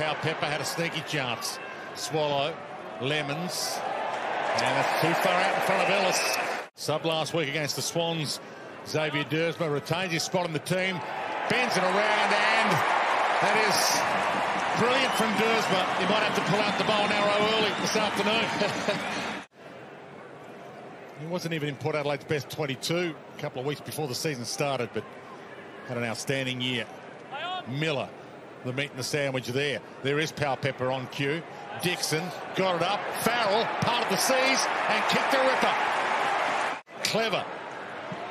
Power Pepper had a sneaky chance. Swallow, Lemons, and that's too far out in front of Ellis. Sub last week against the Swans. Xavier Dersma retains his spot in the team, bends it around, and that is brilliant from Dersma. He might have to pull out the bow and arrow early this afternoon. He wasn't even in Port Adelaide's best 22 a couple of weeks before the season started, but had an outstanding year. Miller, the meat and the sandwich there. There is Power Pepper on cue. Dixon got it up. Farrell part of the seas and kicked a ripper. Clever.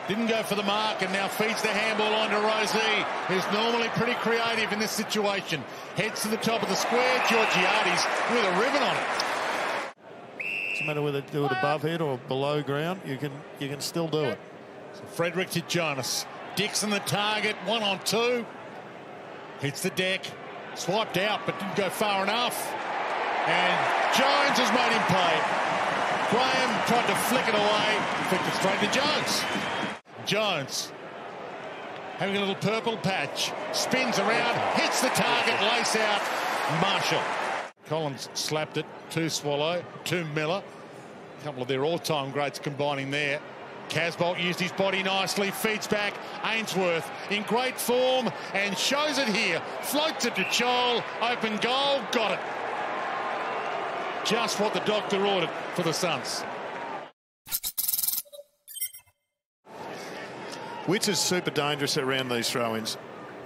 Didn't go for the mark and now feeds the handball on to Rosie, who's normally pretty creative in this situation. Heads to the top of the square. Georgiades with a ribbon on it. Doesn't matter whether they do it above head or below ground, you can still do it. So Frederick to Jonas. Dixon the target, 1-on-2. Hits the deck. Swiped out but didn't go far enough. And Jones has made him pay. Graham tried to flick it away. Flicked it straight to Jones. Jones having a little purple patch. Spins around, hits the target, lace out. Marshall. Collins slapped it to Swallow, to Miller. A couple of their all-time greats combining there. Casbolt used his body nicely, feeds back. Ainsworth in great form and shows it here. Floats it to Chol, open goal, got it. Just what the doctor ordered for the Suns. Witts is super dangerous around these throw-ins.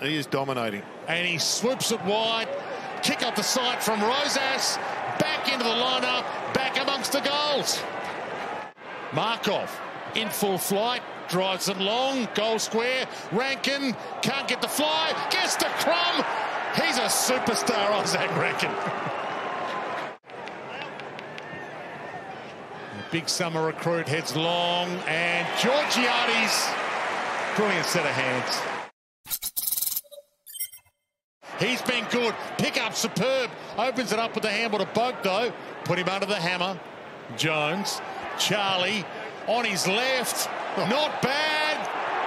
He is dominating. And he swoops it wide. Kick up the side from Rosas. Back into the lineup. Back amongst the goals. Markov in full flight. Drives it long. Goal square. Rankin can't get the fly. Gets the crumb. He's a superstar, Isaac Rankin. Big summer recruit heads long. And Georgiades. Brilliant set of hands. He's been good. Pick up superb. Opens it up with the handball to Boak, though. Put him under the hammer. Jones. Charlie on his left. Not bad.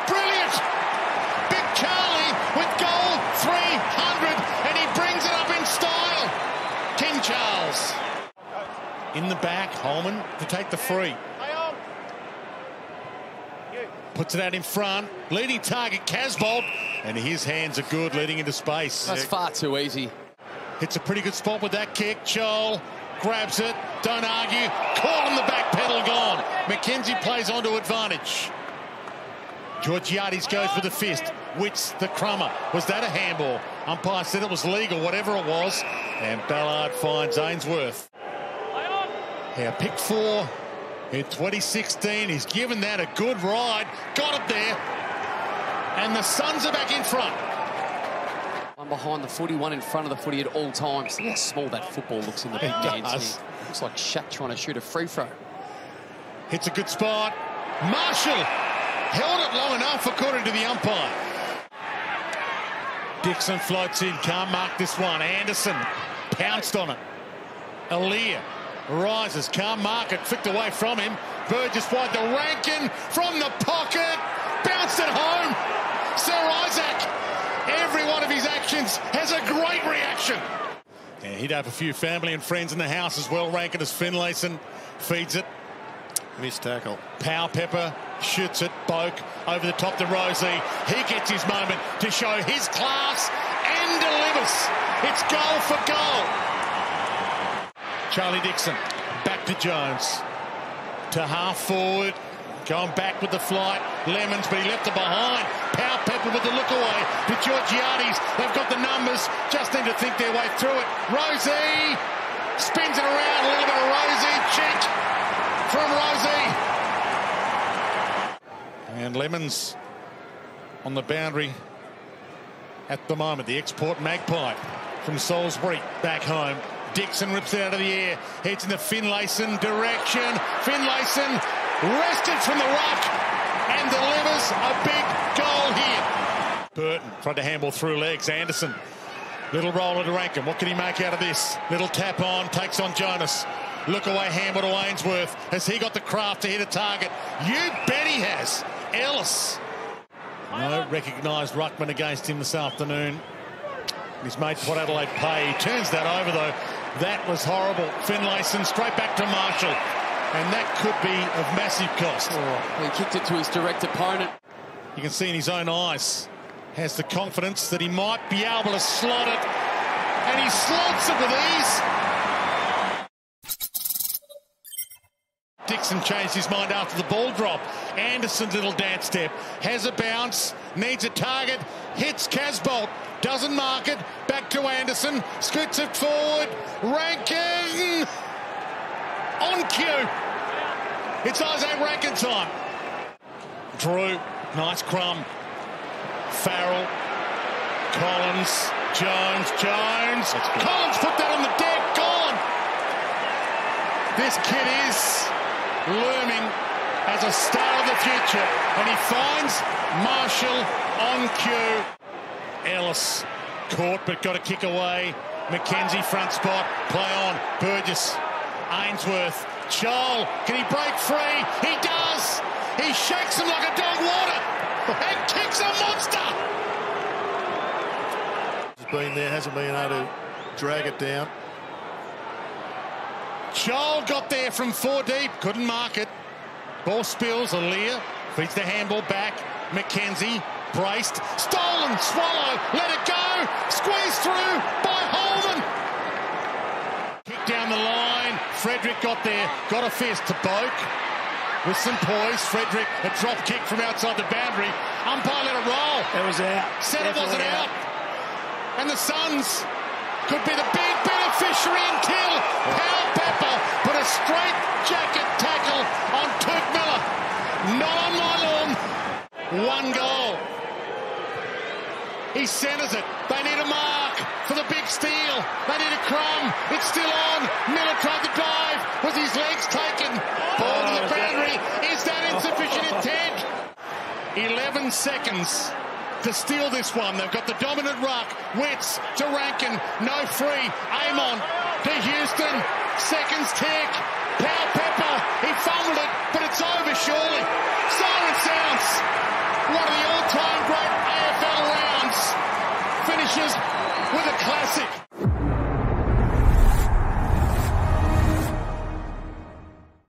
Brilliant. Big Charlie with goal 300. And he brings it up in style. King Charles. In the back. Holman to take the free. Puts it out in front. Leading target, Casbolt. And his hands are good leading into space. That's far too easy. Hits a pretty good spot with that kick. Chol grabs it. Don't argue. Caught on the back pedal, gone. McKenzie plays onto advantage. Georgiades goes with the fist. Witts the crummer. Was that a handball? Umpire said it was legal, whatever it was. And Ballard finds Ainsworth. Yeah, pick 4 in 2016. He's given that a good ride. Got it there. And the Suns are back in front. One behind the footy, one in front of the footy at all times. Look how small that football looks in the big hands. Looks like Shaq trying to shoot a free throw. Hits a good spot. Marshall held it long enough according to the umpire. Dixon floats in. Can't mark this one. Anderson pounced on it. Aaliyah rises. Can't mark it. Flicked away from him. Burgess wide to Rankin from the pocket. Bounced it home. Sir Isaac, every one of his actions has a great reaction. Yeah, he'd have a few family and friends in the house as well. Rankin as Finlayson feeds it. Missed tackle. Power Pepper shoots it. Boak over the top to Rosie. He gets his moment to show his class and delivers. It's goal for goal. Charlie Dixon back to Jones. To half forward. Going back with the flight. Lemons, but he left it behind. Power Pepper with the look away to Georgiades. They've got the numbers. Just need to think their way through it. Rosie spins it around. A little bit of Rosie. Check from Rosie. And Lemons on the boundary at the moment. The export Magpie from Salisbury back home. Dixon rips it out of the air. Heads in the Finlayson direction. Finlayson wrested from the ruck and delivers a big goal here. Burton tried to handball through legs. Anderson, little roller to Rankin. What can he make out of this? Little tap on, takes on Jonas. Look away, handball to Ainsworth. Has he got the craft to hit a target? You bet he has. Ellis. No recognised ruckman against him this afternoon. He's made Port Adelaide pay. He turns that over, though. That was horrible. Finlayson straight back to Marshall. And that could be of massive cost. Oh, he kicked it to his direct opponent. You can see in his own eyes, has the confidence that he might be able to slot it. And he slots it with ease. Dixon changed his mind after the ball drop. Anderson's little dance step. Has a bounce. Needs a target. Hits Casbolt. Doesn't mark it. Back to Anderson. Scoots it forward. Rankin! On cue. It's Isaac Rankin time. Drew. Nice crumb. Farrell. Collins. Jones. Collins put that on the deck. Gone. This kid is looming as a star of the future. And he finds Marshall on cue. Ellis caught but got a kick away. McKenzie front spot. Play on. Burgess. Ainsworth. Chol. Can he break free? He does. He shakes him like a dog water and kicks a monster. He's been there, hasn't been able to drag it down. Chol got there from 4 deep. Couldn't mark it. Ball spills. Aaliyah feeds the handball back. McKenzie. Braced, stolen, Swallow, let it go, squeezed through by Holden. Kick down the line, Frederick got there, got a fist to Boak. With some poise, Frederick, a drop kick from outside the boundary. Umpire let it roll. It was out. Said it wasn't out. And the Suns could be the big beneficiary until Powell Pepper put a straight jacket tackle on Took Miller. Not on my lawn. 1 goal. He centres it. They need a mark for the big steal. They need a crumb. It's still on. Miller tried to dive. Was his legs taken? Ball to the boundary. Is that insufficient intent? 11 seconds to steal this one. They've got the dominant ruck. Wits to Rankin. No free. Amon to Houston. Seconds tick. Powell Pepper. He fumbled it, but it's over surely. Siren sounds. One of the all-time great